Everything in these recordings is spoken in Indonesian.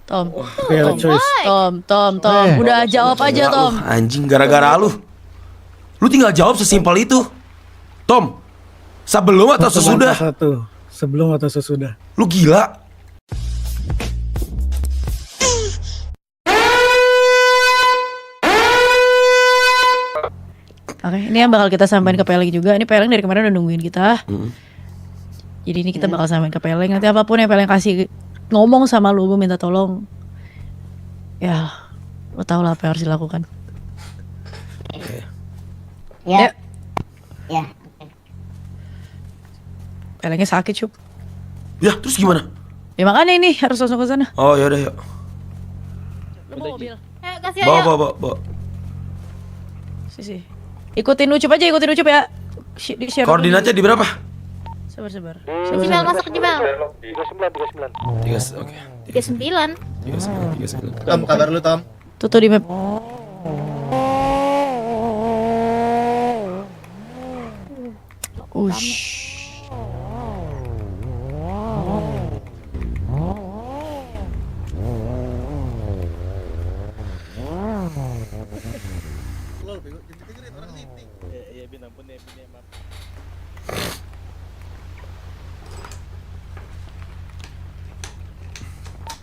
Tom. Fail choice. Tom. Udah jawab aja, Tom. Anjing, gara-gara lu. Lu tinggal jawab sesimpel itu. Tom, sebelum atau sesudah? Sebelum atau sesudah? Lu gila. Oke, ini yang bakal kita sampaikan ke Peleng juga. Ini Peleng dari kemarin udah nungguin kita. Jadi ini kita bakal sampaikan ke Peleng. Nanti apapun yang Peleng kasih ngomong sama lu minta tolong. Ya, lo tau lah apa yang harus dilakukan. Ya. Ya. Pelengnya sakit, Cup. Ya, terus gimana? Ya makanya ini harus langsung ke sana. Oh, yaudah, yuk. Lu bawa mobil. Kasih Bawa. Sisi. Ikutin Ucup aja, ya. Di-share. Koordinatnya di berapa? Sabar. Jibel masuk Jibel. 39. Oke. 39. 39. Tom, kabar lu Tom? Tuh di map. Ush.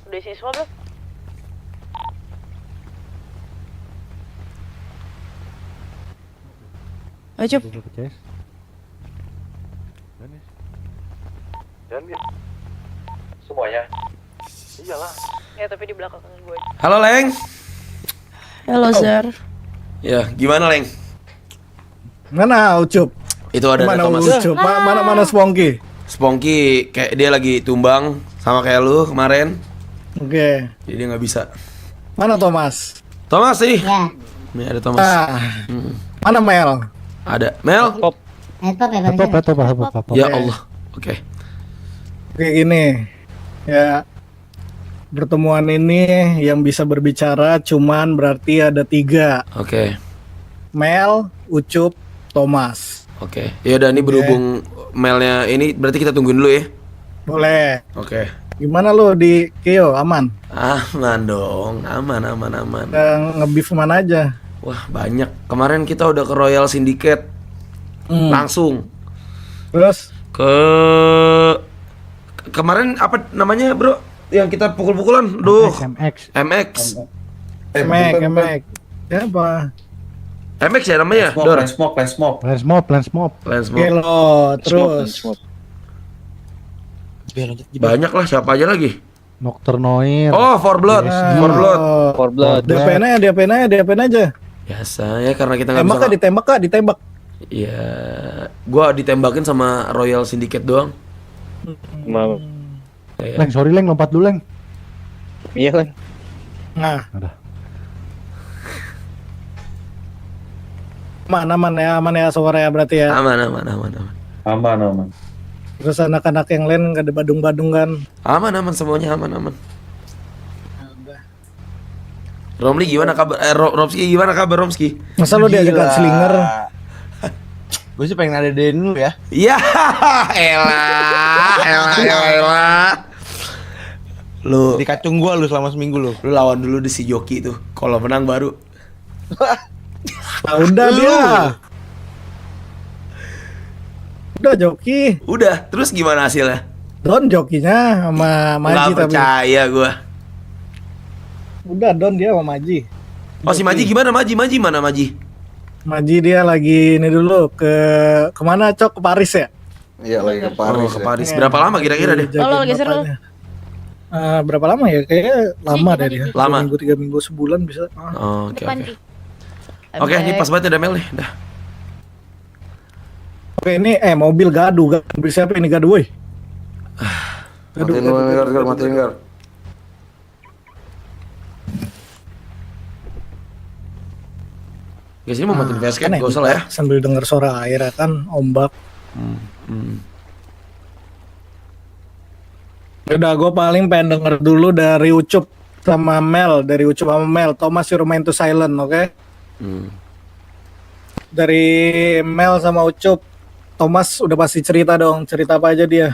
Udah isi semua belum? Ayo Cup. Semuanya? Iyalah. Ya tapi di belakang gue. Halo, Leng. Halo Zar. Ya, gimana, Leng? Mana Ucup? Itu ada Mana Thomas. Ucup? Mana Spongky? Spongky kayak dia lagi tumbang sama kayak lu kemarin. Oke. Jadi dia nggak bisa. Mana Thomas? Thomas ini. Ya. Ini ada Thomas. Mana Mel? Ada Mel. Laptop. Ya Allah. Oke. Oke gini. Ya. Pertemuan ini yang bisa berbicara cuman berarti ada 3. Oke. Mel, Ucup, Thomas. Oke. Ya udah, ini berhubung Melnya ini berarti kita tungguin dulu ya. Boleh. Oke. Gimana lo di Kio? Aman? Aman dong. Aman. Nge-beef mana aja? Wah, banyak. Kemarin kita udah ke Royal Syndicate. Langsung Terus? Kemarin apa namanya, Bro? Yang kita pukul-pukulan. Duh. MX. Emek. Siapa? MX ya namanya? Dor. Lens mob. Gelo, terus Banyak lah, siapa aja lagi? Nocturnoir. Oh, For Blood. For Blood. DPN aja. Biasa ya, karena kita nggak bisa. Ditembak. Iya, gua ditembakin sama Royal Syndicate doang. Mau. Leng, sorry Leng, lompat dulu Leng. Iya Leng. Nah. Ada. Aman ya sore ya berarti ya. Aman. Terus anak-anak yang lain nggak ada badung-badung kan? Aman, semuanya aman. Romli gimana kabar? Romski gimana kabar, Romski? Masa lu diajakan slinger? Gue sih pengen ada dulu ya. Iya, elah. Lu Dikacung gua lu selama seminggu lu. lawan dulu di si Joki tuh. Kalau menang baru. Nah, udah dia. Udah joki. Udah, terus gimana hasilnya? Don jokinya sama Maji Nggak tapi. percaya gua. Udah Don dia sama Maji. Oh, si Maji gimana? Maji mana Maji? Maji dia lagi ini dulu kemana Cok? Ke Paris ya? Iya lagi ke Paris. Ke Paris. Berapa lama kira-kira deh? Lo geser lo. Berapa lama ya? Kayaknya lama deh dia. Lama. 2 minggu, 3 minggu, sebulan bisa. Oke. Depan Ri. Oke, ini pas banget ada Mel nih. Dah. Oke ini mobil gaduh siapa ini gaduh woi? Matiin gar. Guys, ini mau matiin VS kan? Aneh, Gak usah lah ya. Sambil denger suara air ya kan, ombak. Udah, gue paling pengen denger dulu dari Ucup sama Mel. Thomas you remain to silent, oke? Dari Mel sama Ucup, Thomas udah pasti cerita dong. Cerita apa aja dia?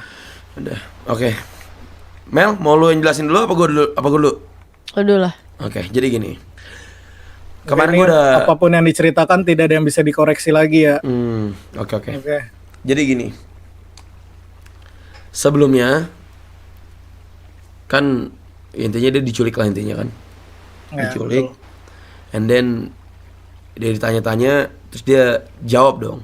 Udah. Oke. Mel, mau lu yang jelasin dulu apa gua dulu? Aduh lah. Oke, jadi gini. Kemarin Ini gue udah apapun yang diceritakan tidak ada yang bisa dikoreksi lagi ya. oke. Oke. Jadi gini. Sebelumnya kan intinya dia diculik lah intinya kan. Ya, Diculik. betul. And then dia ditanya-tanya terus dia jawab dong.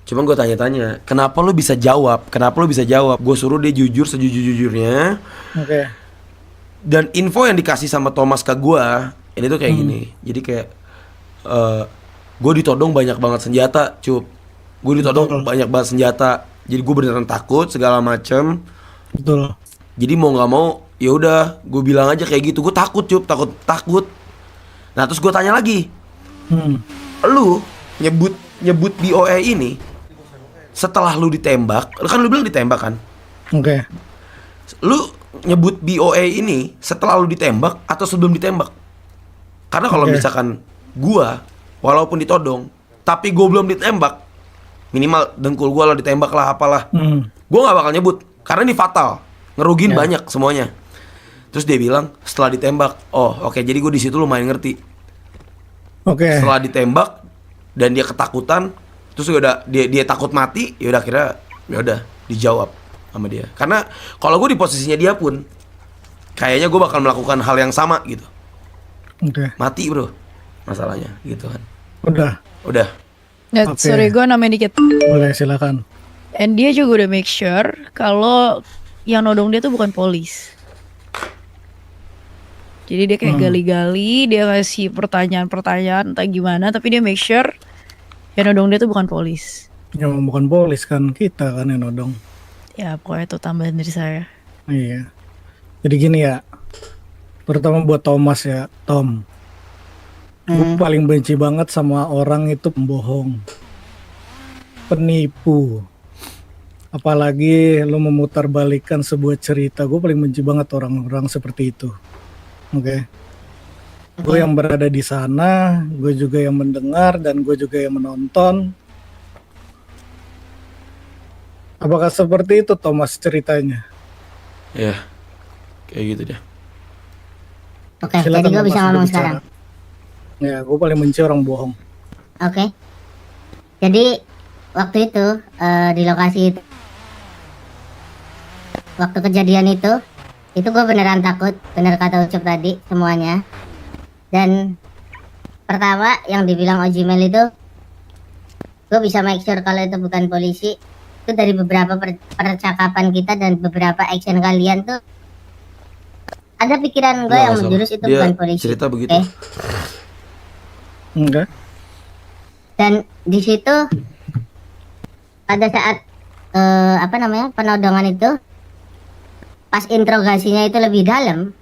Cuma gue tanya-tanya, kenapa lu bisa jawab? Kenapa lu bisa jawab? Gue suruh dia jujur sejujur-jujurnya. Oke. Dan info yang dikasih sama Thomas ke gue ini tuh kayak gini. Jadi kayak gue ditodong banyak banget senjata, Cup. Gue ditodong banyak banget senjata. Jadi gue beneran takut segala macem. Betul. Jadi mau nggak mau, ya udah, gue bilang aja kayak gitu. Gue takut, Cup, takut. Nah terus gue tanya lagi, lu nyebut BOE ini setelah lu ditembak, kan lu bilang ditembak kan? Oke. Lu nyebut BOE ini setelah lu ditembak atau sebelum ditembak? Karena kalau Oke. misalkan gua walaupun ditodong tapi gua belum ditembak, minimal dengkul gua lah ditembak lah apalah, gua nggak bakal nyebut karena ini fatal, ngerugiin banyak semuanya. Terus dia bilang setelah ditembak. Oh oke, jadi gua di situ lumayan ngerti. Oke. Setelah ditembak dan dia ketakutan, terus udah dia takut mati, ya udah akhirnya ya udah dijawab sama dia. Karena kalau gue di posisinya dia pun kayaknya gue bakal melakukan hal yang sama gitu. Oke. Mati bro masalahnya gitu kan. Udah. Nggak, Oke. sorry gue nambahin dikit. Boleh silakan. And dia juga udah make sure kalau yang nodong dia tuh bukan polis. Jadi dia kayak gali-gali, dia kasih pertanyaan-pertanyaan entah gimana, tapi dia make sure yang nodong dia tuh bukan polis. Yang bukan polis kan kita kan yang nodong. Ya pokoknya itu tambahan dari saya. Iya. Jadi gini ya. Terutama buat Thomas ya, Tom. Gue paling benci banget sama orang itu pembohong. Penipu. Apalagi lu memutarbalikkan sebuah cerita. Gue paling benci banget orang-orang seperti itu. Oke. Gue yang berada di sana, gue juga yang mendengar dan gue juga yang menonton. Apakah seperti itu Thomas ceritanya? Ya kayak gitu deh. Oke, jadi gue bisa Thomas, ngomong udah sekarang. bicara. Ya, gue paling benci orang bohong. Oke. Jadi waktu itu di lokasi itu, waktu kejadian itu gue beneran takut, bener kata Ucup tadi semuanya. Dan pertama yang dibilang Ojimel itu, gue bisa make sure kalau itu bukan polisi. Itu dari beberapa percakapan kita dan beberapa action kalian tuh ada pikiran gue Nggak yang masalah. menjurus itu Dia bukan polisi. cerita begitu. Oke? Enggak. Dan di situ pada saat penodongan itu, pas interogasinya itu lebih dalam,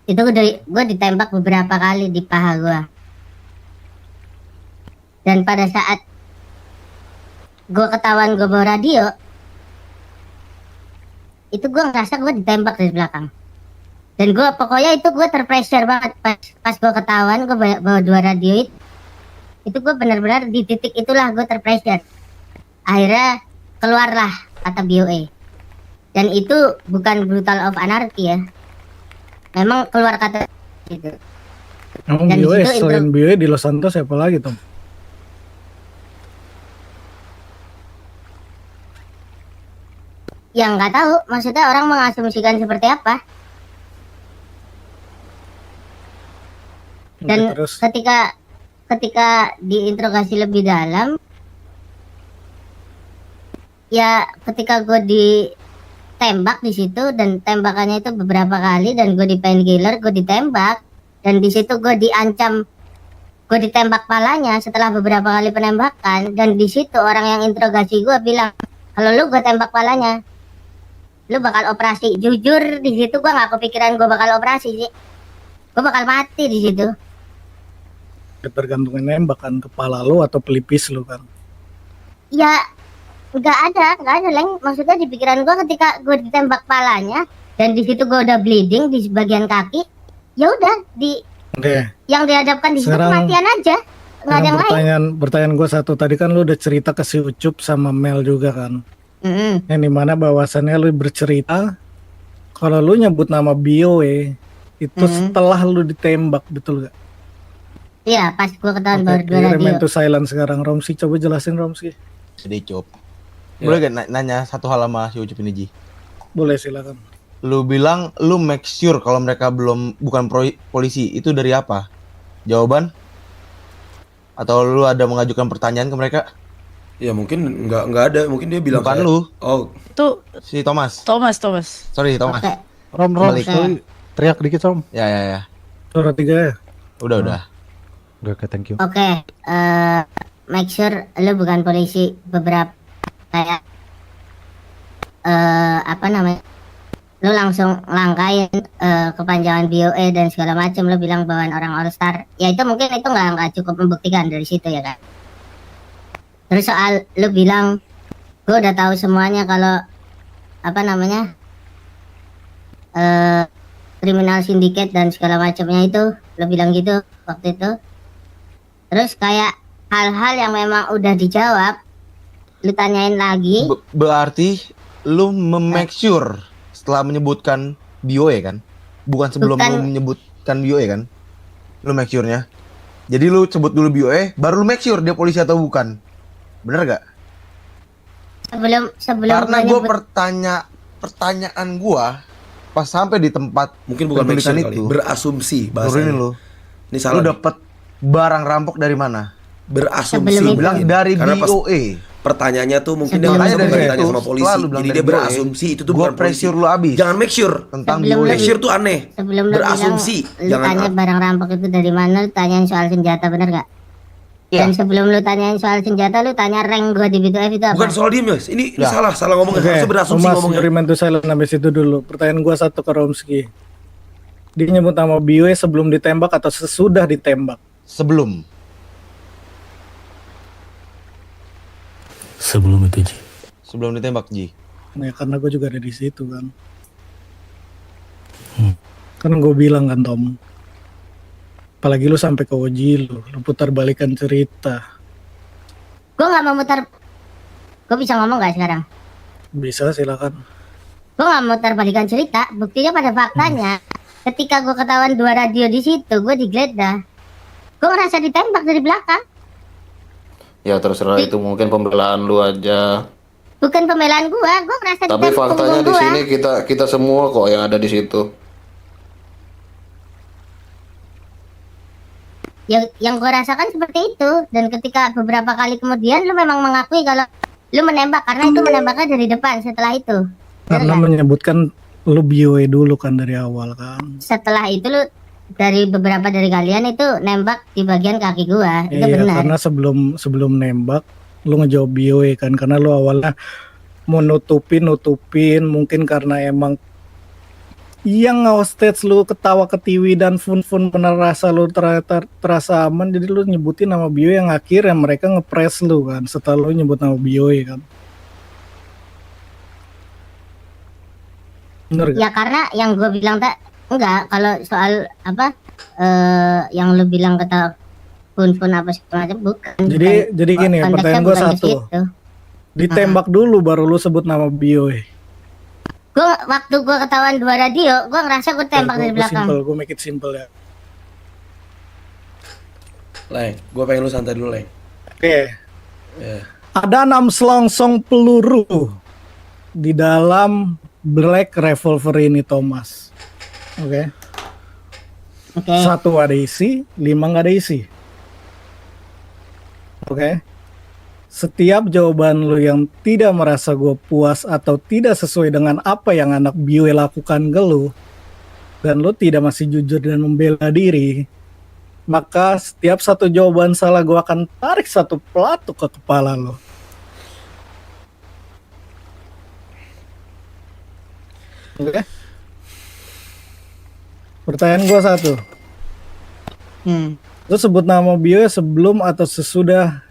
itu gue ditembak beberapa kali di paha gue. Dan pada saat gue ketahuan gue bawa radio, itu gue ngerasa gue ditembak dari belakang. Dan gue pokoknya itu gue terpressure banget pas gue ketahuan gue bawa 2 radio itu gue benar-benar di titik itulah gue terpressure. Akhirnya keluarlah kata BOE. Dan itu bukan brutal of anarchy ya. Memang keluar kata itu. Emang Dan di BOE situ selain BOE di Los Santos siapa lagi Tom? Yang nggak tahu, maksudnya orang mengasumsikan seperti apa. Dan Oke, terus ketika diinterogasi lebih dalam, ya ketika gue ditembak di situ dan tembakannya itu beberapa kali dan gue di painkiller, gue ditembak dan di situ gue diancam, gue ditembak palanya setelah beberapa kali penembakan. Dan di situ orang yang interogasi gue bilang, kalau lu gue tembak palanya, lu bakal operasi. Jujur di situ gue nggak kepikiran gue bakal operasi sih, gue bakal mati di situ. tergantung nembak kan kepala lu atau pelipis lu kan. Ya nggak ada Leng. Maksudnya di pikiran gue ketika gue ditembak palanya dan di situ gue udah bleeding di bagian kaki, ya udah Oke. yang dihadapkan di situ Sekarang- kematian aja, nggak ada yang lain. Pertanyaan gue satu tadi kan lu udah cerita ke si Ucup sama Mel juga kan. Yang dimana bahwasannya lu bercerita kalau lu nyebut nama BOE itu setelah lu ditembak, betul gak? Iya, pas gue ketahuan baru dua Oke, radio. remain to silent sekarang. Romsi, coba jelasin Romsi. Jadi Cup. Ya. Boleh gak nanya satu hal sama si Ucup ini Ji? Boleh, silakan. Lu bilang lu make sure kalau mereka bukan polisi, itu dari apa? Jawaban? Atau lu ada mengajukan pertanyaan ke mereka? Ya mungkin nggak ada, mungkin dia bilang Bukan kayak, lu, oh Tuh si Thomas. Thomas. Sorry Thomas. Oke, Rom, Balik. sorry. Teriak dikit, Rom. Ya. Suara 3 ya? Udah. Oke, thank you. oke. Make sure lu bukan polisi. Beberapa kayak apa namanya? Lu langsung langkain kepanjangan BOE dan segala macam. Lu bilang bawaan orang All Star. Ya itu mungkin itu nggak cukup membuktikan dari situ ya kan. Terus soal lu bilang gue udah tahu semuanya kalau apa namanya kriminal sindiket dan segala macamnya itu, lu bilang gitu waktu itu. Terus kayak hal-hal yang memang udah dijawab, lu tanyain lagi. Berarti lu make sure setelah menyebutkan BOE kan? Bukan sebelum Bukan. lu menyebutkan BOE kan? Lu make sure-nya. Jadi lu sebut dulu BOE, baru lu make sure dia polisi atau bukan. Bener gak? Sebelum Karena gua gue pertanyaan gua pas sampai di tempat mungkin bukan make penculikan sure kali, berasumsi turunin bahasanya. lu. Ini Lu salah. nih. dapet barang rampok dari mana? Berasumsi. Sebelum Lu itu. bilang dari Karena pas BOE. pertanyaannya tuh mungkin dia Sebelum nggak Makanya sempat dari ditanya situ, sama polisi. setelah lu bilang Jadi dari dia BOE, berasumsi itu tuh gua bukan polisi. pressure lu abis Jangan make sure. tentang Sebelum BOE. Make sure tuh aneh. sebelum lu Berasumsi. bilang lu Jangan tanya barang rampok itu dari mana, lu tanyain soal senjata, bener gak? Iya. Dan sebelum lu tanyain soal senjata, lu tanya rank gua di B2F itu apa? bukan soal diem guys. Ini Ya. salah ngomongnya. Oke, Harusnya berasumsi Thomas, ngomongnya. remain to silent sampai situ dulu. Pertanyaan gua satu ke Romski. Dia nyebut nama BOE sebelum ditembak atau sesudah ditembak? Sebelum. Sebelum itu Ji. Sebelum ditembak Ji. Ya karena gue juga ada di situ kan. Kan gue bilang kan Tom. Apalagi lu sampai ke Oji lu putar balikan cerita. Gua nggak mau mutar. Gua bisa ngomong gak sekarang? Bisa silakan. Gue nggak mau terbalikan cerita, buktinya pada faktanya. Ketika gue ketahuan 2 radio di situ, gue digeledah. Gue ngerasa ditembak dari belakang. Ya terserah itu mungkin pembelaan lu aja. Bukan pembelaan gue ngerasa Tapi ditembak faktanya di punggung sini kita semua kok yang ada di situ. Yang gue rasakan seperti itu. Dan ketika beberapa kali kemudian, lu memang mengakui kalau lu menembak. Karena itu menembaknya dari depan setelah itu. Karena menyebutkan lu BOE dulu kan dari awal kan. Setelah itu lu dari beberapa dari kalian itu nembak di bagian kaki gua. Itu Iya, benar. karena sebelum nembak lu ngejawab BOE kan, karena lu awalnya mau nutupin mungkin karena emang yang nge-hostage lu ketawa ketiwi dan fun merasa lu terasa aman, jadi lu nyebutin nama BOE yang akhirnya mereka ngepress lu kan setelah lu nyebut nama BOE kan. Bener gak? Ya karena yang gue bilang enggak, kalau soal apa yang lu bilang kata pun apa segala macam bukan. Jadi gini, Konteksnya pertanyaan gue bukan di satu. situ. Ditembak dulu baru lu sebut nama BOE. Waktu gue ketahuan 2 radio, gue ngerasa gue tembak dari belakang. Gue make it simple ya. Leng, gue pengen lu santai dulu, Leng. Oke. Ya. Ada 6 selongsong peluru di dalam Black Revolver ini, Thomas. Oke. Oke. 1 ada isi, 5 nggak ada isi. Oke. Setiap jawaban lu yang tidak merasa gue puas atau tidak sesuai dengan apa yang anak BOE lakukan ke lu, dan lu tidak masih jujur dan membela diri, maka setiap satu jawaban salah gue akan tarik 1 pelatuk ke kepala lu. Oke. Pertanyaan gue satu. Lu sebut nama BOE sebelum atau sesudah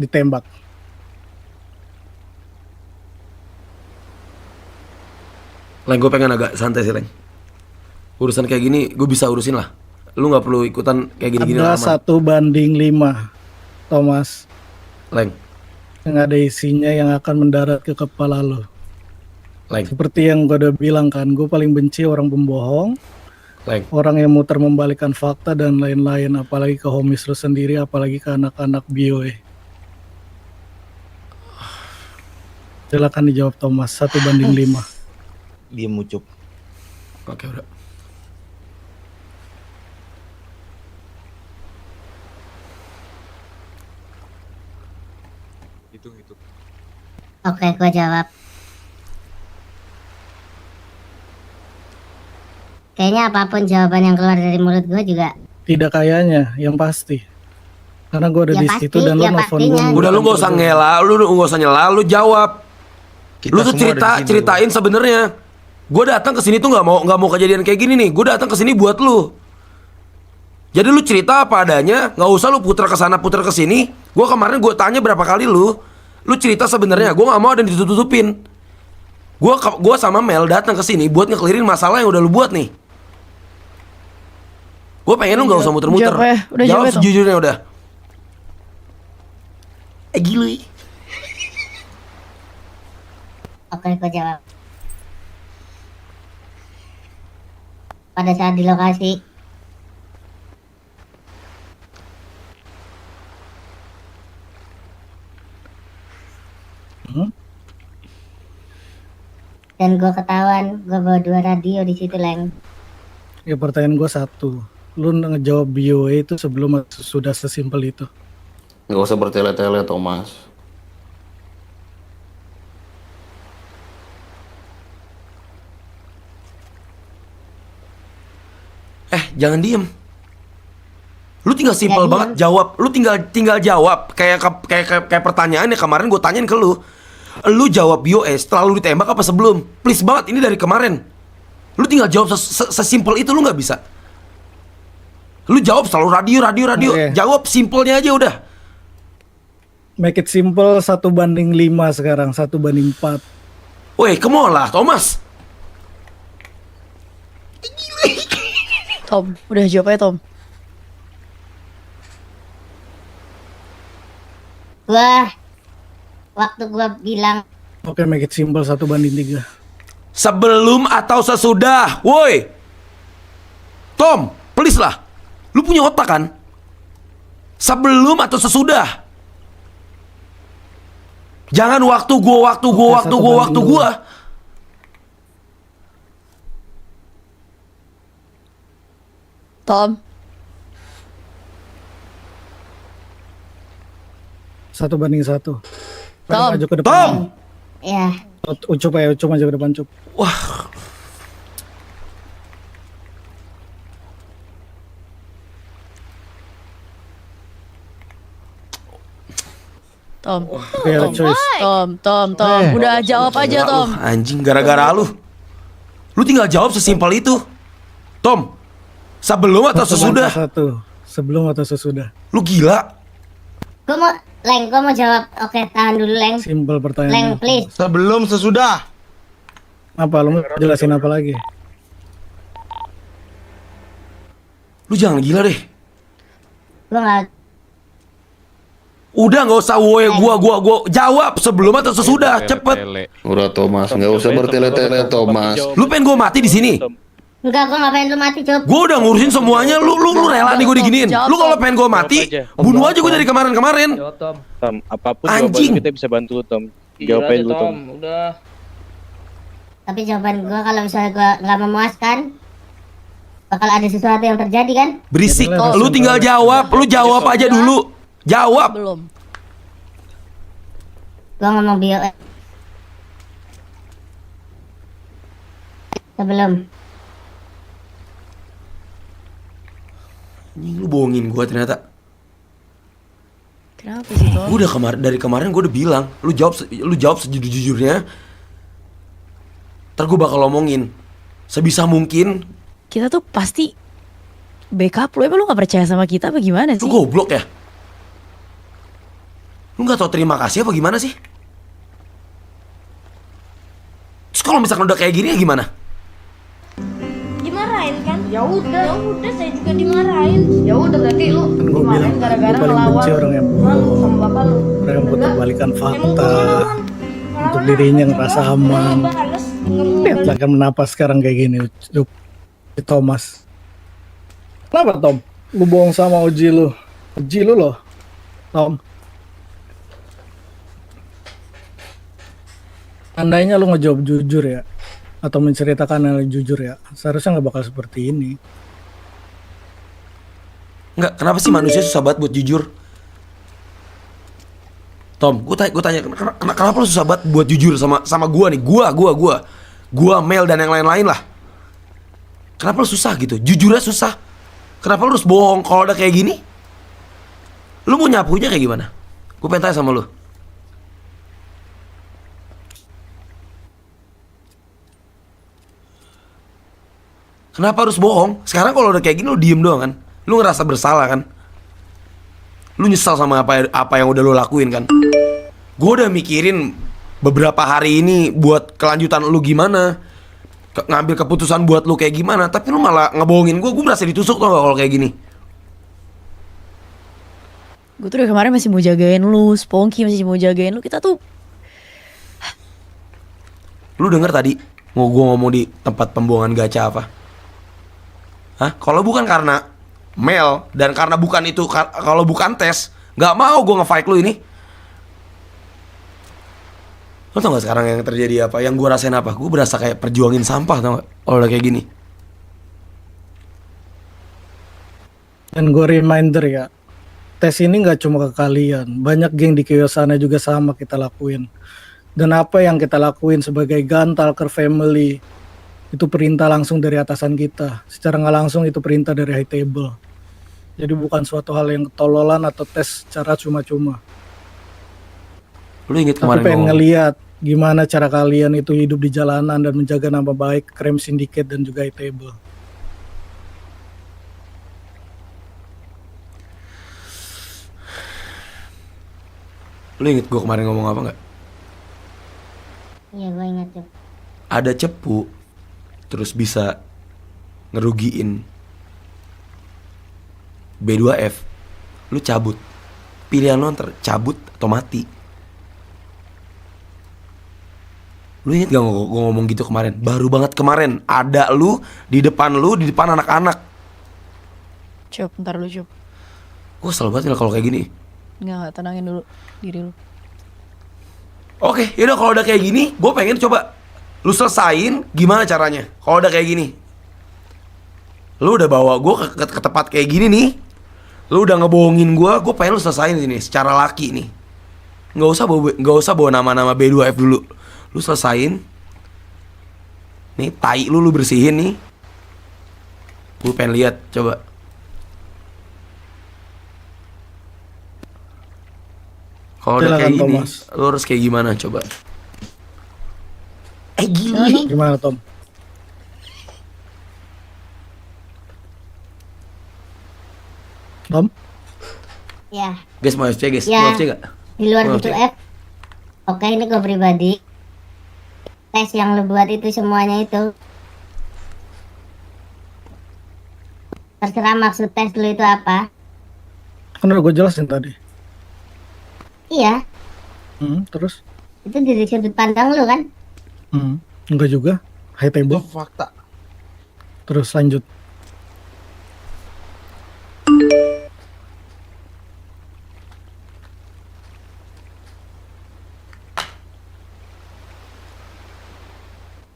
ditembak? Leng, gue pengen agak santai sih, Leng. Urusan kayak gini gue bisa urusin lah. Lu nggak perlu ikutan kayak gini-gini Ada lama. 1:5, Thomas. Leng, Yang ada isinya yang akan mendarat ke kepala lo. Leng. Seperti yang gue udah bilang kan, gue paling benci orang pembohong, Leng. orang yang muter membalikan fakta dan lain-lain, apalagi ke homies lu sendiri, apalagi ke anak-anak BOE. Silakan dijawab Thomas, 1/5. Diem Ucup. Oke udah. Oke, gue jawab. Kayaknya apapun jawaban yang keluar dari mulut gue juga. Tidak kayaknya, yang pasti. Karena gue ada Ya di pasti, situ dan lu ya nelfon pastinya. gue. Udah lu nggak usah ngela, lu nggak usah nyela, lu jawab. Kita Lu tuh semua ada di sini, ceritain sebenarnya. Gue datang ke sini tuh nggak mau kejadian kayak gini nih. Gue datang ke sini buat lu. Jadi lu cerita apa adanya, nggak usah lu putar ke sana putar ke sini. Gue kemarin gue tanya berapa kali lu cerita sebenarnya. Gue nggak mau ada yang ditutup-tutupin. Gue sama Mel datang ke sini buat ngekelirin masalah yang udah lu buat nih. Gue pengen lu nggak usah muter-muter. Jawab ya, udah Jawab jawab ya, Tom. sejujurnya udah. Gila. Oke, gue jawab. Pada saat di lokasi, dan gue ketahuan gue bawa 2 radio di situ, Leng. Ya pertanyaan gue satu, lu ngejawab BOE itu sebelum atau sudah sesimpel itu? Nggak usah bertele-tele, Thomas. Jangan diem. Lu tinggal simpel Nggak banget jawab. Lu tinggal jawab. Kayak pertanyaannya kemarin gue tanyain ke lu. Lu jawab BOS setelah lu ditembak apa sebelum? Please banget, ini dari kemarin. Lu tinggal jawab sesimpel itu, lu nggak bisa. Lu jawab selalu radio. Oke. Jawab simpelnya aja udah. Make it simple, 1/5 sekarang, 1/4. Woi, come on lah, Thomas. Tom, udah jawab aja Tom. Waktu gue bilang Oke, make it simple, 1/3. Sebelum atau sesudah? Woi, Tom, please lah. Lu punya otak kan? Sebelum atau sesudah? Jangan waktu gua. Tom, 1/1. Tom. Maju ke depan. Tom! ya Ucup aja, Ucup maju ke depan, Cup. Wah, Tom, Fair choice. Tom, udah jawab aja Tom. anjing gara-gara lu. Lu tinggal jawab sesimpel itu. Tom, sebelum atau sesudah? 1/1. Sebelum atau sesudah? Lu gila. gue mau jawab. Oke, tahan dulu, Leng. Simple Leng, pertanyaan. please. Sebelum sesudah. Apa lu mau jelasin apa lagi? Lu jangan gila deh. Gue nggak. Udah nggak usah woe gua jawab sebelum atau sesudah, cepet. Udah, Thomas. Nggak usah bertele-tele, Thomas. Lu pengen gua mati di sini? Enggak, gue ngapain lu mati, Cop. Gua udah ngurusin semuanya, lu rela nih gua diginiin. Lu kalau pengen gua mati, bunuh aja gua dari kemarin. Tom, apapun Anjing. jawaban kita bisa bantu Tom. Jawab aja dulu Tom. Tapi jawaban gue kalau misalnya gue nggak memuaskan, bakal ada sesuatu yang terjadi kan? Berisik. Ya, Lu tinggal jawab, lu jawab aja dulu. Jawab. Belum. Gue ngomong bio. Sebelum. Anjing, lu bohongin gua ternyata. Kenapa sih Tom? Gua udah dari kemarin gua udah bilang, lu jawab sejujur-jujurnya. Ntar gua bakal ngomongin sebisa mungkin. Kita tuh pasti backup lu. Emang lu gak percaya sama kita apa gimana Lu sih? goblok ya? Lu gak tau terima kasih apa gimana sih? Terus kalau misalkan udah kayak gini ya gimana? Dimarahin kan? Ya udah saya juga dimarahin. Ya udah berarti lu Kan gue bilang, gue paling benci orang yang bohong, sama bapak lu. orang yang putar-balikan Emang fakta gua ngelawan. untuk dirinya ngerasa aman. Balas, nggak mau Lihat lah kan menapa sekarang kayak gini, Thomas. Kenapa Tom? Lu bohong sama Oji lu. Oji lu loh, Tom. Andainya lu ngejawab jujur ya, atau menceritakan hal yang jujur ya, seharusnya nggak bakal seperti ini. Enggak, kenapa sih manusia susah banget buat jujur? Tom, gue tanya, kenapa lu susah banget buat jujur sama gua nih? Gua, Mel dan yang lain-lain lah. Kenapa lu susah gitu? Jujurnya susah. Kenapa lu harus bohong kalau udah kayak gini? Lu mau nyapunya kayak gimana? Gue pengen tanya sama lu. Kenapa harus bohong? Sekarang kalau udah kayak gini lu diem doang kan? Lu ngerasa bersalah kan? Lu nyesal sama apa yang udah lu lakuin kan? Gue udah mikirin beberapa hari ini buat kelanjutan lu gimana, ngambil keputusan buat lu kayak gimana, tapi lu malah ngebohongin gue merasa ditusuk tau gak kalau kayak gini. Gue tuh dari kemarin masih mau jagain lu, Sponky masih mau jagain lu. Kita tuh Lu denger tadi mau gue ngomong di tempat pembuangan gacha apa? Hah? Kalau bukan karena Mel dan karena bukan itu, kalau bukan tes, nggak mau gue nge-fight lu ini. Lo tau gak sekarang yang terjadi apa? Yang gue rasain apa? Gue berasa kayak perjuangin sampah, tau gak? Kalau udah kayak gini. Dan gue reminder ya, tes ini nggak cuma ke kalian, banyak geng di kios sana juga sama kita lakuin. Dan apa yang kita lakuin sebagai Gantalker family, itu perintah langsung dari atasan kita. Secara nggak langsung itu perintah dari high table. Jadi bukan suatu hal yang ketololan atau tes secara cuma-cuma. Lu inget Tapi kemarin pengen ngomong, ngeliat gimana cara kalian itu hidup di jalanan dan menjaga nama baik Crime Syndicate dan juga high table. lu inget gue kemarin ngomong apa gak? Iya, gue ingat tuh. Ada cepu terus bisa ngerugiin B2F, lu cabut. Pilihan lu antar cabut atau mati. Lu inget gak gue ngomong gitu kemarin? Baru banget kemarin. Ada lu, di depan anak-anak. Cup, ntar lu Cup. Gue selalu banget kalau kayak gini. Nggak, tenangin dulu diri lu. Oke, yaudah kalau udah kayak gini, gue pengen coba lu selesain gimana caranya. Kalau udah kayak gini, lu udah bawa gue ke tempat kayak gini nih, lu udah ngebohongin gue pengen lu selesain ini secara laki nih. Nggak usah bawa nama-nama B2F dulu. Lu selesain. Nih tai lu bersihin nih. Gue pengen lihat coba. Kalau udah kayak Silakan, gini, Thomas. lu harus kayak gimana coba? Gila. Gimana Tom? Tom? Ya, Guys, mau FC guys? Ya. Mau FC gak? di luar Oh, B2F. Oke, ini gue pribadi. Tes yang lu buat itu semuanya itu. Terserah maksud tes lu itu apa. Kan udah gue jelasin tadi. Iya, Terus? itu dari sudut pandang lu kan. Enggak juga. High Itu table. fakta. Terus lanjut.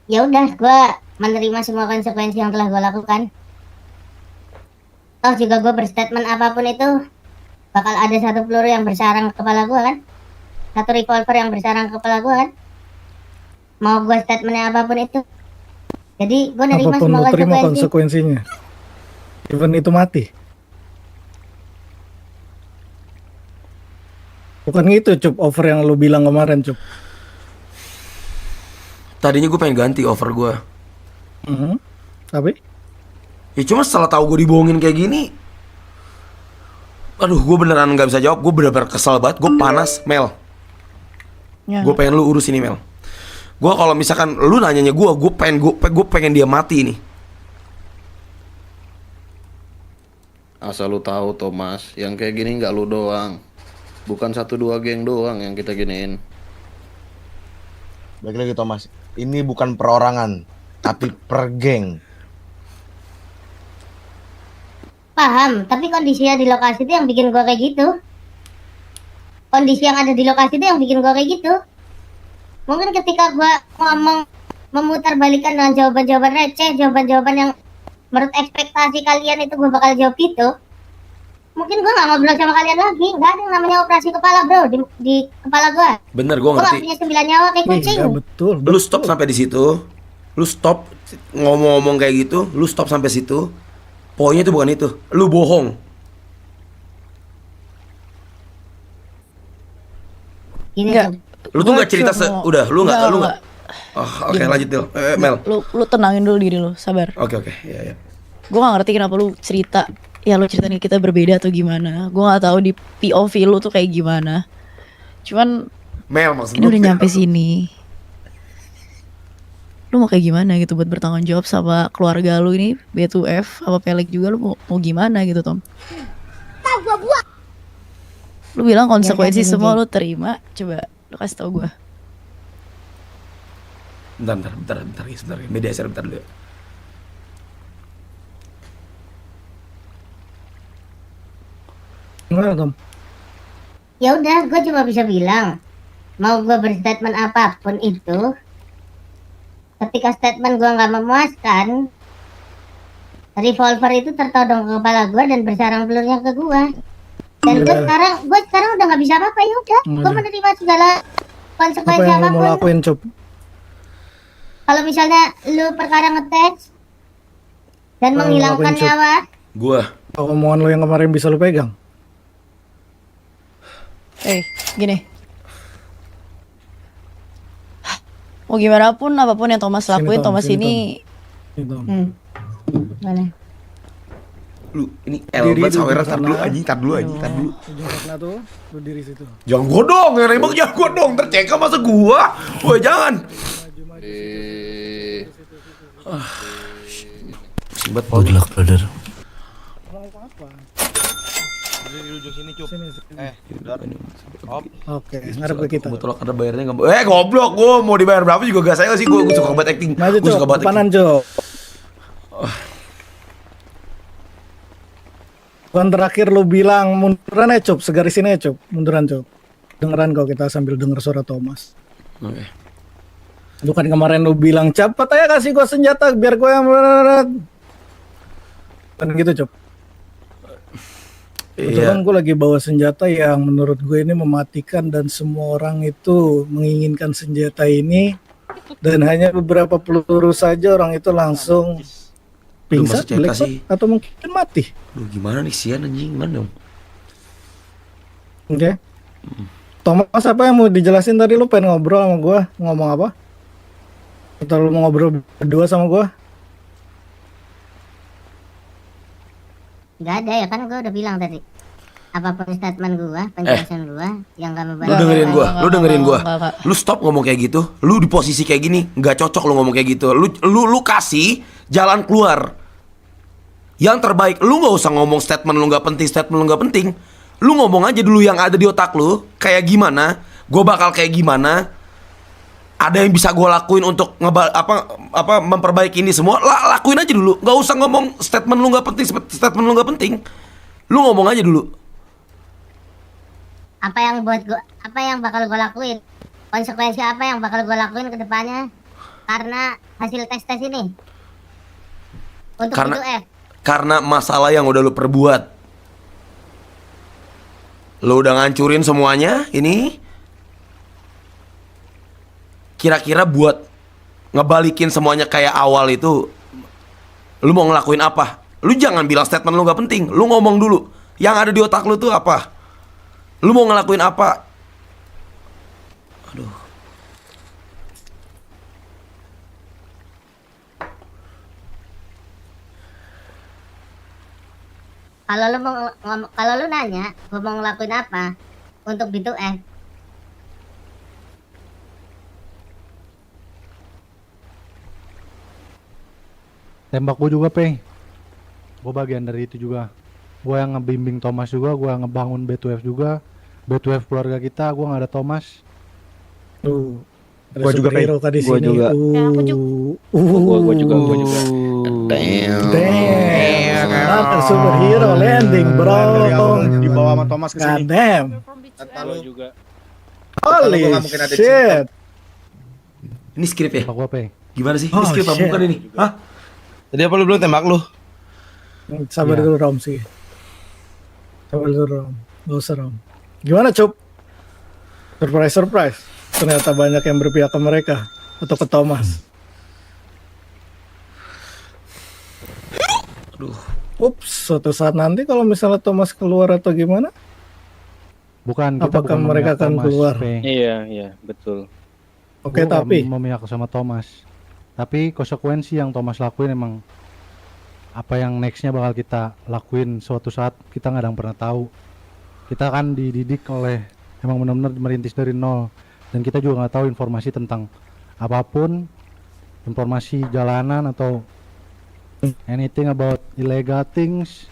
Ya udah, gue menerima semua konsekuensi yang telah gue lakukan. Toh juga gue berstatement apapun itu bakal ada satu peluru yang bersarang ke kepala gue kan, satu revolver yang bersarang ke kepala gue kan. Mau gue statementnya apapun itu, jadi gue nerima Apapun semua lu terima konsekuensi. konsekuensinya. Even itu mati. Bukan gitu Cup, over yang lu bilang kemarin Cup. Tadinya gue pengen ganti offer gue. Tapi? Ya cuma setelah tahu gue dibohongin kayak gini, aduh, gue beneran nggak bisa jawab. Gue bener-bener kesel banget. Gue panas, Mel. Ya, Gue pengen lu urus ini, Mel. Gue kalau misalkan lu nanyanya gue pengen dia mati nih. Asal lu tahu Thomas, yang kayak gini nggak lu doang. Bukan 1-2 geng doang yang kita giniin. Balik lagi Thomas, ini bukan perorangan, tapi per geng. paham, tapi kondisinya di lokasi itu yang bikin gue kayak gitu. Kondisi yang ada di lokasi itu yang bikin gue kayak gitu. Mungkin ketika gue ngomong memutarbalikkan dengan jawaban-jawaban receh, jawaban-jawaban yang menurut ekspektasi kalian itu gue bakal jawab itu, mungkin gue gak ngobrol sama kalian lagi. Gak ada yang namanya operasi kepala bro di kepala gue. Bener, gue Gue gak ngerti. punya 9 nyawa kayak kucing. Iya betul. Lu stop sampai di situ. Lu stop ngomong-ngomong kayak gitu. Lu stop sampai situ. Poinnya itu bukan itu. Lu bohong. Gini, Enggak. Lu tuh Gua nggak cerita cuma- udah. Lu nggak. Enggak, Lu enggak. nggak. Oh, oke lanjut Dil. Mel. Lu tenangin dulu diri lu, sabar. Oke. Ya, ya. Gue gak ngerti kenapa lu cerita. Ya lu ceritain ke kita berbeda atau gimana. Gue gak tahu di POV lu tuh kayak gimana. Cuman Mel maksud ini lu. udah nyampe sini. Lu mau kayak gimana gitu buat bertanggung jawab sama keluarga lu ini, B2F apa Pelik juga, lu mau gimana gitu Tom? Lu bilang konsekuensi Ya, semua lu terima. Coba lu kasih tau gue. Bentar. Media share bentar dulu. Ya. Gimana Tom? ya udah, gue cuma bisa bilang, mau gue berstatement apapun itu, ketika statement gue nggak memuaskan, revolver itu tertodong ke kepala gue dan bersarang pelurnya ke gue. Dan gue sekarang udah nggak bisa apa-apa, ya udah, gue Udah. menerima segala Apa konsekuensi yang lo mau apapun. lakuin Cop? Kalau misalnya lu perkara ngetes dan Apa yang lo menghilangkan lakuin, Cuk? nyawa, Gua. Omongan lo yang kemarin bisa lo pegang? Gini. Mau gimana pun, apapun yang Thomas lakuin, Tom, Thomas sini, ini Nih, Tom. mana? Lu ini Diri Elbat dulu Sawera di tar dulu sana. anjing, tar dulu. Ujung Ratna tuh, lu diri situ. Jangan gua dong, yang nembak jangan gua dong. Terceka masa gua. Woi, jangan. Pusing banget. Good luck, brother. Di ujung sini, Cuk. Sini. Dar. Oke, ngarep ke kita. Gua tolak karena bayarnya nggak. Goblok, gua mau dibayar berapa juga gak saya sih. Gua suka banget acting. Maju Gua suka Cop, banget acting. depanan Cop. Bukan terakhir lu bilang munduran ya Cop, segarisin aja Cop, munduran Cop. Dengeran kau kita sambil denger suara Thomas. Oke. Bukan kemarin lu bilang cepet aja kasih gua senjata biar gua yang kan gitu Cop. Kebetulan gue lagi bawa senjata yang menurut gue ini mematikan dan semua orang itu menginginkan senjata ini dan hanya beberapa peluru saja orang itu langsung pingsan, masuk cerita blackpot, sih. atau mungkin mati. Lu gimana nih sian anjing, gimana dong? Oke. Thomas, apa yang mau dijelasin tadi? Lu pengen ngobrol sama gue, ngomong apa? Atau lu mau ngobrol berdua sama gue? Nggak ada ya kan, gue udah bilang tadi. Apapun statement gue, penjelasan gue yang nggak membantu. Lu dengerin gua. Enggak. Lu stop ngomong kayak gitu. Lu di posisi kayak gini nggak cocok lu ngomong kayak gitu. Lu kasih jalan keluar yang terbaik. Lu nggak usah ngomong statement lu nggak penting. Lu ngomong aja dulu yang ada di otak lu kayak gimana. Gua bakal kayak gimana. Ada yang bisa gua lakuin untuk memperbaiki ini semua. Lakuin aja dulu. Nggak usah ngomong statement lu nggak penting. Lu ngomong aja dulu. Apa yang bakal gue lakuin, konsekuensi apa yang bakal gue lakuin ke depannya karena hasil tes ini untuk itu Karena masalah yang udah lu perbuat. Lu udah ngancurin semuanya ini. Kira-kira buat ngebalikin semuanya kayak awal itu, lu mau ngelakuin apa? Lu jangan bilang statement lu gak penting. Lu ngomong dulu yang ada di otak lu tuh apa. Lu mau ngelakuin apa? Aduh. Kalau lu nanya gue mau ngelakuin apa untuk B2F, Tembak gue juga, Peng. Gue bagian dari itu juga. Gue yang ngebimbing Thomas juga, gue yang ngebangun B2F juga. B2F keluarga kita, gue gak ada Thomas. Ada Gua juga, superhero kah di Gua sini? juga. Gua juga. Damn. Not a superhero landing, bro. Dari awal dibawa sama Thomas ke God sini. damn. Kata Gua lu, juga. Holy gua nggak mungkin ada shit. Ini skrip ya? Tembak gua, Pei. Gimana sih? Ini Oh, skrip apa shit. bukan ini? Hah? Tadi apa lu bilang tembak lu? Sabar Iya. dulu Rom sih. Sabar dulu Rom. Gak usah Rom. Gimana Cup? Surprise. Ternyata banyak yang berpihak ke mereka atau ke Thomas. Aduh. Ups, suatu saat nanti kalau misalnya Thomas keluar atau gimana? Bukan, kita Apakah bukan mereka memihak akan Thomas, keluar? Pei. Iya, betul. Oke, Gua nggak tapi memihak sama Thomas. Tapi konsekuensi yang Thomas lakuin emang apa yang nextnya bakal kita lakuin suatu saat kita nggak ada yang pernah tahu. Kita kan dididik oleh emang benar-benar merintis dari nol, dan kita juga nggak tahu informasi tentang apapun, informasi jalanan atau anything about illegal things.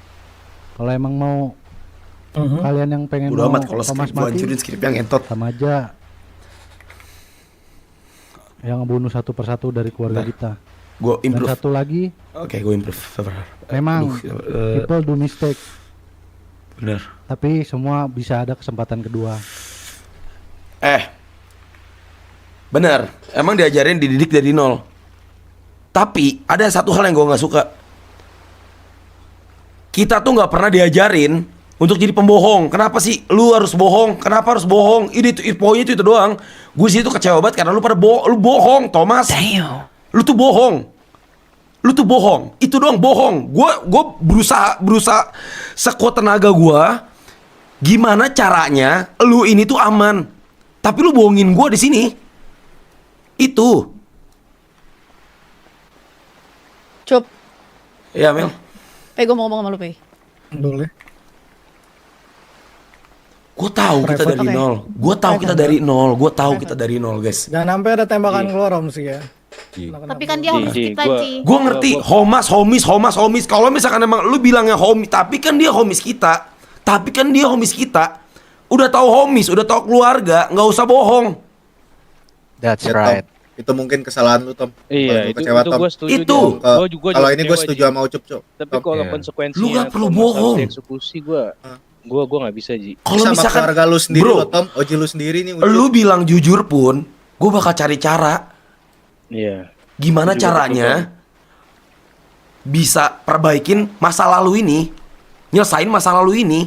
Kalau emang mau kalian yang pengen Udah mau amat kalau Thomas skrip gua mati, hancurin skrip yang entot. sama aja yang ngebunuh satu persatu dari keluarga Bentar. kita. Gue Dan improve. satu lagi, Oke, gue improve. Sabar. memang Aduh, people do mistake, bener. tapi semua bisa ada kesempatan kedua. Bener. Emang diajarin dididik dari nol. Tapi ada satu hal yang gue nggak suka. Kita tuh nggak pernah diajarin untuk jadi pembohong. Kenapa sih lu harus bohong? Kenapa harus bohong? Ini tuh poinnya itu doang. Gue sih itu kecewa banget karena lu pada lu bohong, Thomas. Lu tuh bohong. Lu tuh bohong. Itu doang bohong. Gue berusaha sekuat tenaga gue. Gimana caranya lu ini tuh aman? Tapi lu bohongin gue di sini. Itu. Cup. Ya Mel. Pei, gue mau ngomong sama lu, Pei. boleh. Gue tahu kita Private. dari Oke. nol. Gue tahu kita dari nol. Gue tahu kita dari nol, guys. Jangan sampai ada tembakan keluar Rom sih ya. Tapi kan dia homies Ji, kita, gua- Ji. Gue ngerti homies. Kalau misalkan emang lu bilangnya homies, tapi kan dia homies kita. Udah tahu homies, udah tahu keluarga, nggak usah bohong. Ya, Tom, itu mungkin kesalahan lu Tom. Iya, Kalau lu itu kecewa, Tom. gue setuju. Itu. Ji. Gua juga Kalau ini gue kecewa, setuju Ji. sama Ucup, Cok. Tapi Tom. kalau Iya. konsekuensinya Lu nggak perlu Thomas harus bohong. dieksekusi, gue nggak bisa, Ji. Kalau Sama misalkan keluarga lu sendiri bro, lo, Tom. Oji lu sendiri nih, Ucup. lu bilang jujur pun, gue bakal cari cara. Iya. Gimana Jujur caranya bisa perbaikin masa lalu ini, nyelesain masa lalu ini.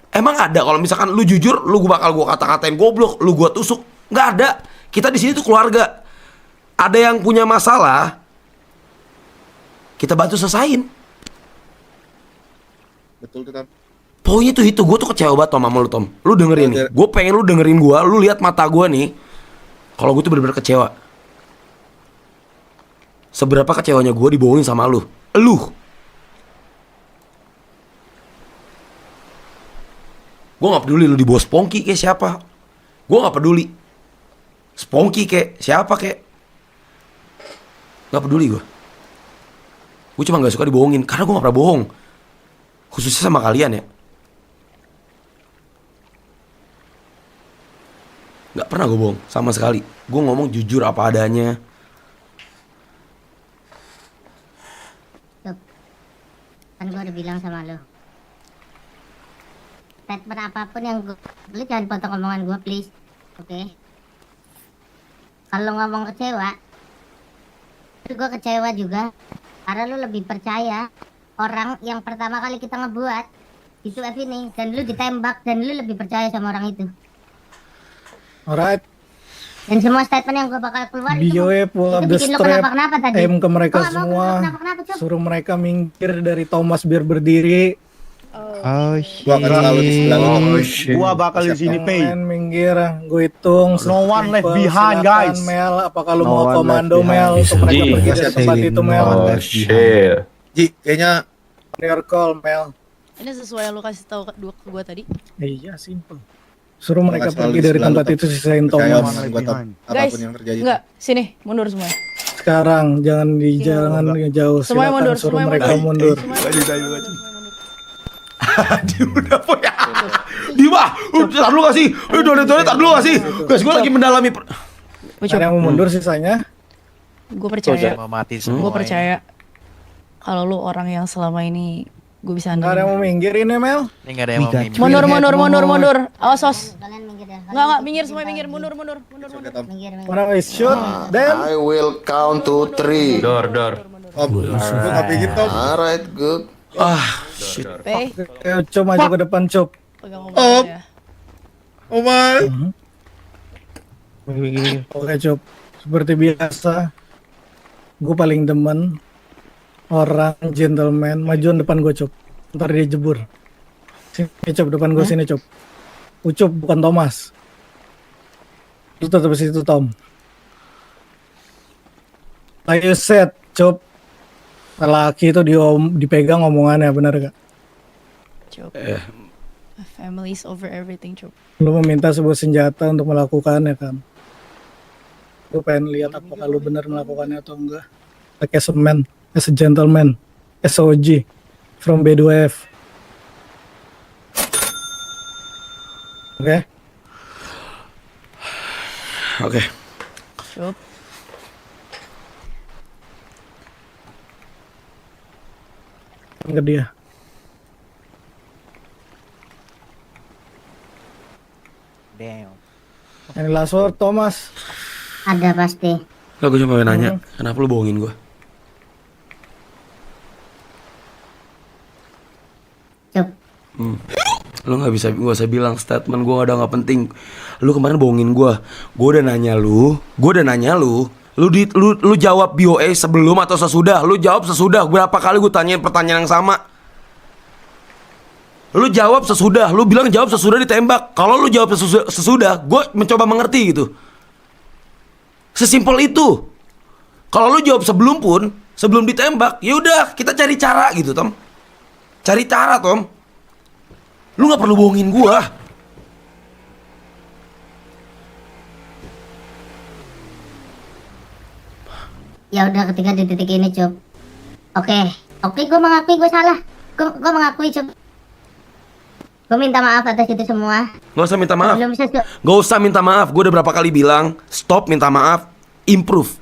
Emang ada kalau misalkan lu jujur, lu bakal gue kata-katain goblok, lu gue tusuk, nggak ada. Kita di sini tuh keluarga. Ada yang punya masalah, kita bantu selesain. Betul tuh, Tom. Poinnya tuh itu, gue tuh kecewa banget Tom sama lu Tom. Lu dengerin nih, gue pengen lu dengerin gue, lu lihat mata gue nih. Kalau gue tuh bener-bener kecewa. Seberapa kecewanya gue dibohongin sama lu. Gue gak peduli lu di bawah Sponky kayak siapa. Gue gak peduli. Sponky kayak siapa kayak. Gak peduli gue. Gue cuma gak suka dibohongin. Karena gue gak pernah bohong. Khususnya sama kalian ya. Gak pernah gue bohong sama sekali. Gue ngomong jujur apa adanya. Kan gue udah bilang sama lo, statement apapun yang gue, lu jangan potong omongan gue please, oke? Kalau ngomong kecewa, gue kecewa juga karena lu lebih percaya orang yang pertama kali kita ngebuat itu F ini, dan lu ditembak dan lu lebih percaya sama orang itu. Alright. Dan semua statement yang gue bakal keluar BOE pull up itu the bikin lu strap, kenapa-kenapa tadi. aim ke mereka Gua nggak mau semua, kenapa-kenapa, Cuk. suruh mereka minggir dari Thomas biar berdiri. Gua akan selalu di sebelah lu, Tom. Gua bakal di sini, Pei. Main minggir, gue hitung. No one left Simple, behind, silakan, guys. Mel, apakah lu No mau one komando left Mel behind. untuk mereka Ji, pergi dari tempat itu Mel? Ji, kayaknya Your call Mel. Ini sesuai yang lu kasih tahu ke gue tadi. Iya, simple. Suruh mereka selalu pergi di dari sebelah tempat lu, Tom. itu, sisain percaya Thomas. omongan gua, Tom. Guys, Apapun yang terjadi. enggak, sini, mundur semua. Sekarang jangan di jangan jauh. Semuanya Silakan mundur, suruh semuanya mereka mundur. mundur. Dia udah punya. Dima, tar dulu gak sih? Udah tar dulu gak sih? Guys, gue lagi mendalami. Ada yang mau mundur sisanya? Gue percaya. Mau mati Gue percaya kalau lu orang yang selama ini gue bisa Nggak ada andelin. yang mau minggir ini Mel. Ini nggak ada yang mau mimpi. Mundur. Awas sos. Kalian minggir dah. Nggak, minggir semua, minggir, mundur. Minggir. Mana wis shoot, then I will count to 3. Door. Tom, gue nggak pikir Tom. Alright, good. Shit. Pay, Ayo, Cop maju ke depan Cop. pegang omongannya. Oh my. Oke Cop, seperti biasa, gue paling demen orang gentleman majuan depan gue Cop. Ntar dia jebur. Sini Cop, depan gue sini Cop. Ucup bukan Thomas. Lu tetap di situ Tom. Ayo set Cop. Laki itu dipegang omongannya, benar gak? Cop. Family is over everything, Cop. Lu meminta sebuah senjata untuk melakukannya kan? Lu pengen lihat apakah lu benar melakukannya atau enggak? Like as a man, as a gentleman, as a OG from B2F. Oke? Oke. Cop. Ke dia. Damn. Ini last word, Thomas. Ada pasti. Lah gue cuma pengen nanya, kenapa lu bohongin gue? Cuk. Lu nggak bisa, gue usah bilang statement gue udah nggak penting. Lu kemarin bohongin gue udah nanya lu, lu jawab BOA sebelum atau sesudah? Lu jawab sesudah. Berapa kali gue tanyain pertanyaan yang sama? Lu jawab sesudah, lu bilang jawab sesudah ditembak. Kalau lu jawab sesudah, gue mencoba mengerti gitu. Sesimpel itu. Kalau lu jawab sebelum pun, sebelum ditembak, ya udah kita cari cara gitu, Tom. Cari cara, Tom. Lu nggak perlu bohongin gua. Ya udah ketika di titik ini Cuk. Oke, gue mengakui gue salah. Gue mengakui Cuk. Gue minta maaf atas itu semua. Gak usah minta maaf. Belum sesuai. Gak usah minta maaf. Gue udah berapa kali bilang stop minta maaf, improve.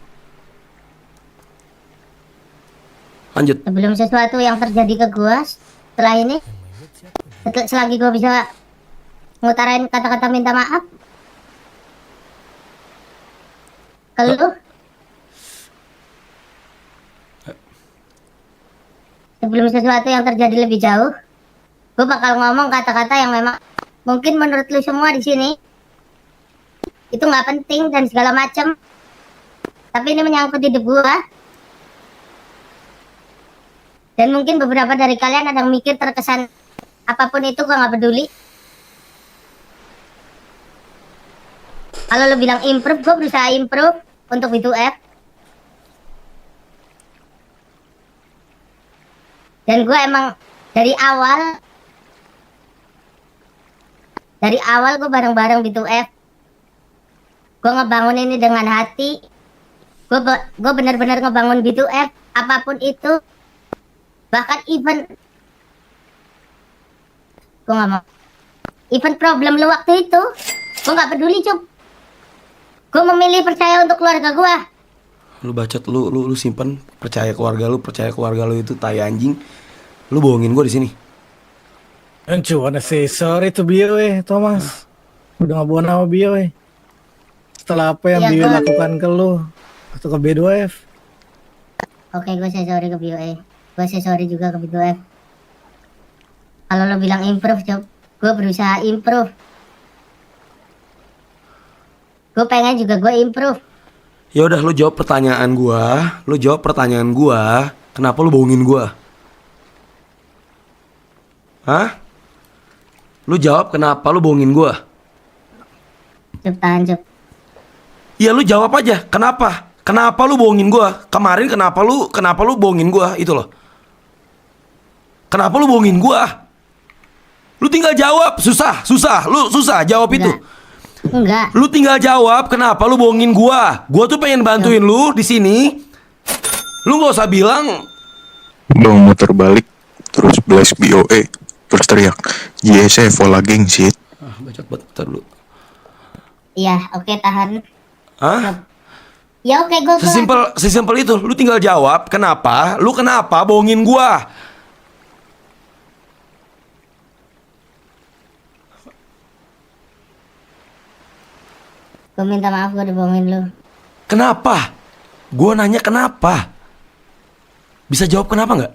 Lanjut. Sebelum sesuatu yang terjadi ke gue setelah ini, selagi gue bisa ngutarain kata-kata minta maaf ke lu, sebelum sesuatu yang terjadi lebih jauh, gue bakal ngomong kata-kata yang memang mungkin menurut lu semua di sini itu nggak penting dan segala macem, tapi ini menyangkut hidup gue. Dan mungkin beberapa dari kalian ada yang mikir terkesan apapun itu gue nggak peduli. Kalau lo bilang improve, gue berusaha improve untuk B2F. Dan gue emang dari awal gue bareng-bareng B2F. Gue ngebangun ini dengan hati. Gue benar-benar ngebangun B2F apapun itu. Bahkan even gue nggak mau even problem lu waktu itu gue nggak peduli Cuk. Gue memilih percaya untuk keluarga gue. Lu bacot, lu simpen percaya keluarga lu itu tai anjing. Lu bohongin gue di sini. Don't you wanna say sorry to BOA, Thomas? Udah nggak bawa nama BOA. Setelah apa yang Ya, dia gua- lakukan ke lu atau ke B2F? Oke, gue say sorry ke BOA. Gue say sorry juga ke B2F. Kalau lo bilang improve Cuk, gue berusaha improve. Gue pengen juga gue improve. Ya udah, lu jawab pertanyaan gua. Kenapa lu bohongin gua? Hah? Lu jawab kenapa lu bohongin gua? Cuk, tahan Cuk. Ya lu jawab aja, kenapa? Kenapa lu bohongin gua? Kemarin kenapa lu bohongin gua? Itu loh. Kenapa lu bohongin gua? Lu tinggal jawab, susah. Lu susah jawab itu. Enggak. Lu tinggal jawab kenapa lu bohongin gua. Gua tuh pengen bantuin lu di sini. Lu gak usah bilang Lo muter balik terus blast BOE terus teriak JSE vola geng shit. bacot banget, bentar dulu. Iya, oke tahan. Hah? Ya oke gue Sesimpel itu. Lu tinggal jawab kenapa bohongin gua. Gue minta maaf gue udah bohongin lu. Kenapa? Gue nanya kenapa? Bisa jawab kenapa nggak?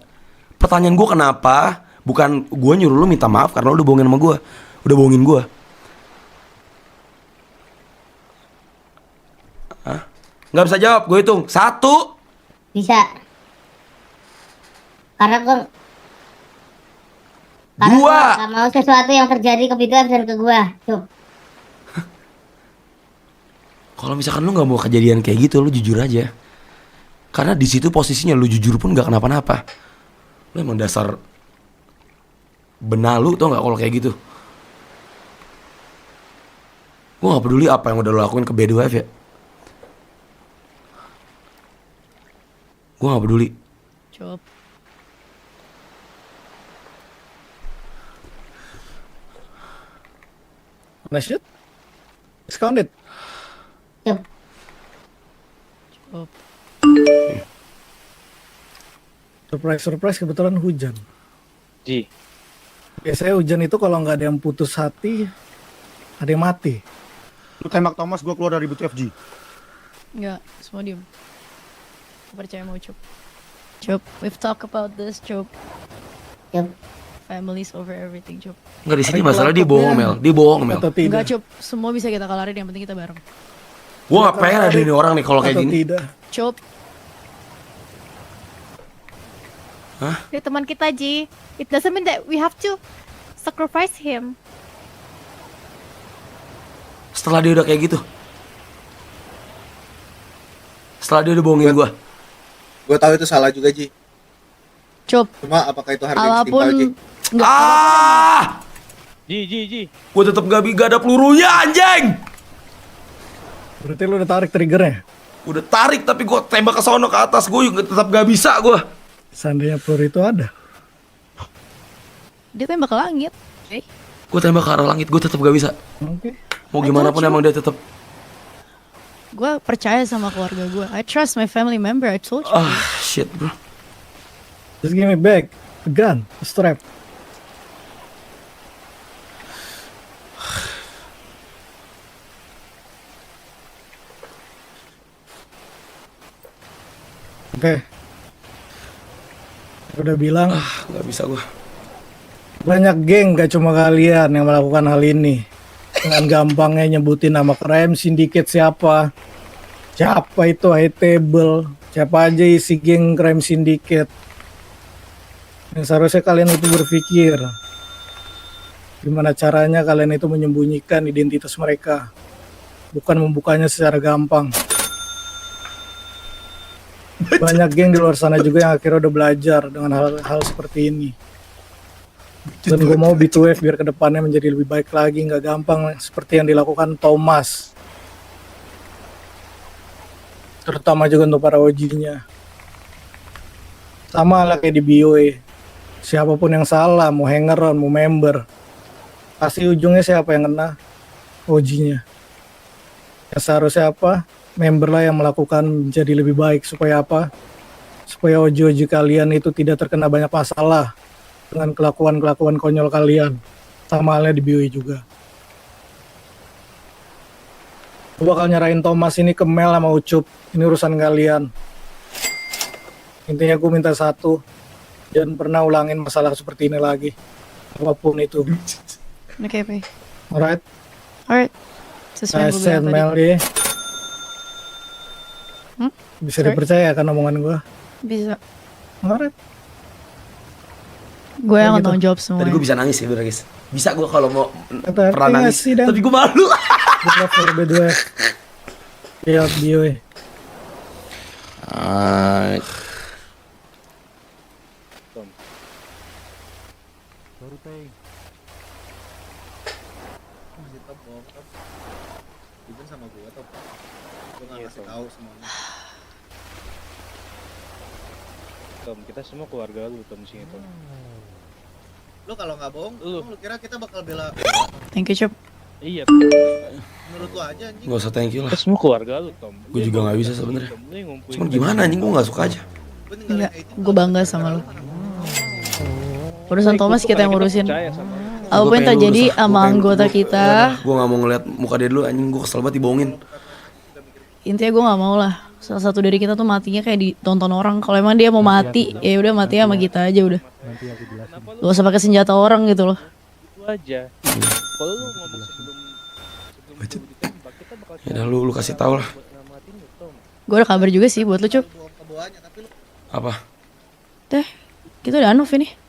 Pertanyaan gue kenapa? Bukan gue nyuruh lu minta maaf karena lu udah bohongin sama gue. Udah bohongin gue. Hah? Nggak bisa jawab, gue hitung. 1. Bisa. Karena gue 2. gak mau sesuatu yang terjadi ke BTF dan ke gue. Cup. Kalau misalkan lu nggak mau kejadian kayak gitu, lu jujur aja. Karena di situ posisinya lu jujur pun nggak kenapa-napa. Lu emang dasar benalu, tau nggak kalau kayak gitu. Gue nggak peduli apa yang udah lu lakuin ke B2F ya. Gue nggak peduli. Cup. Nah, shoot. Discounted. Cup. Cup. Surprise kebetulan hujan. Ji. Biasanya hujan itu kalau nggak ada yang putus hati, ada yang mati. Lu tembak Thomas, gue keluar dari BTFG. Enggak, semua diem. Aku percaya mau Cup. Cup, we've talked about this, Cup. Cup. Family's over everything, Cup. Nggak, di sini masalah dia bohong, Mel. Dia bohong, Mel. Enggak, Cup. Semua bisa kita kalarin, yang penting kita bareng. Gue nggak pengen ada ini orang nih kalau kayak gini. Tidak. Cup. Hah? Dia teman kita, Ji. It doesn't mean that we have to sacrifice him. Setelah dia udah kayak gitu. Setelah dia udah bohongin gue. Gue tahu itu salah juga, Ji. Cup. Cuma apakah itu harga yang setimpal, Ji? Apapun. Enggak. Ji. Gue tetep gak ada pelurunya, anjing. Berarti lu udah tarik triggernya? Udah tarik tapi gue tembak ke sono ke atas. Gue tetap gak bisa gue. Seandainya peluru itu ada. Dia tembak ke langit. Oke. Gue tembak ke arah langit, gue tetap gak bisa. Oke. Mau gimana pun emang dia tetap. Gue percaya sama keluarga gue. I trust my family member. I told you. Shit, bro. Just give me back the gun, the strap. Oke. Udah bilang Gak bisa gue. banyak geng, gak cuma kalian yang melakukan hal ini. Dengan gampangnya nyebutin nama crime syndicate siapa itu high table, siapa aja isi geng crime syndicate. Yang seharusnya kalian itu berpikir gimana caranya kalian itu menyembunyikan identitas mereka, bukan membukanya secara gampang. Banyak geng di luar sana juga yang akhirnya udah belajar dengan hal-hal seperti ini. Dan gue mau B2F biar kedepannya menjadi lebih baik lagi, nggak gampang seperti yang dilakukan Thomas. Terutama juga untuk para OG-nya. Sama lah kayak di BOE. Siapapun yang salah, mau hangeron, mau member, pasti ujungnya siapa yang kena? OG-nya. Yang seharusnya apa? Member lah yang melakukan menjadi lebih baik. Supaya apa? Supaya OG-OG kalian itu tidak terkena banyak masalah dengan kelakuan-kelakuan konyol kalian. Sama halnya di BOE juga. Gue bakal nyerahin Thomas ini ke Mel sama Ucup. Ini urusan kalian. Intinya gue minta satu, jangan pernah ulangin masalah seperti ini lagi. Apapun itu. Oke, Pi. Alright. Sesuai yang gue Sen bilang Mel tadi. ya. Bisa dipercaya kan omongan gue? Bisa. Alright. Gue yang Gitu. tanggung jawab semua. Tadi gue bisa nangis ya, bener guys. Bisa gue kalau mau Kata pernah nangis. sih, Dan. Tapi gue malu. Good luck for B2F. Ya, BOE. Sorry, Pei. Kita bohong, Tom. Even sama gue, Tom. Gue gak ngasih tahu semuanya. Tom, kita semua keluarga lu, Tom, sini, Tom. Lu kalau nggak bohong, lu kira kita bakal bela? Thank you, Cup. Iya. Menurut lu aja, anjing. Gak usah thank you lah. Kita semua keluarga lu, Tom. Gue juga gak bisa sebenarnya. Cuman gimana anjing, gue gak suka aja. Enggak, gue bangga sama lu. Urusan Thomas kita yang urusin. Percaya sama lu. apapun yang terjadi sama anggota kita, Gue gak mau ngeliat muka dia dulu anjing, gue kesel banget dibohongin. intinya gue nggak mau lah salah satu dari kita tuh matinya kayak ditonton orang. Kalau emang dia mau mati, ya udah mati sama kita aja udah. Gak usah pakai senjata orang gitu loh. Itu aja. Kalau lu ngomong sebelum ditembak, kita bakal Ya udah lu kasih tau lah. ngamatin lu, Tom. Gue ada kabar juga sih buat lu, Cuk. Apa? Kita udah Anov ini.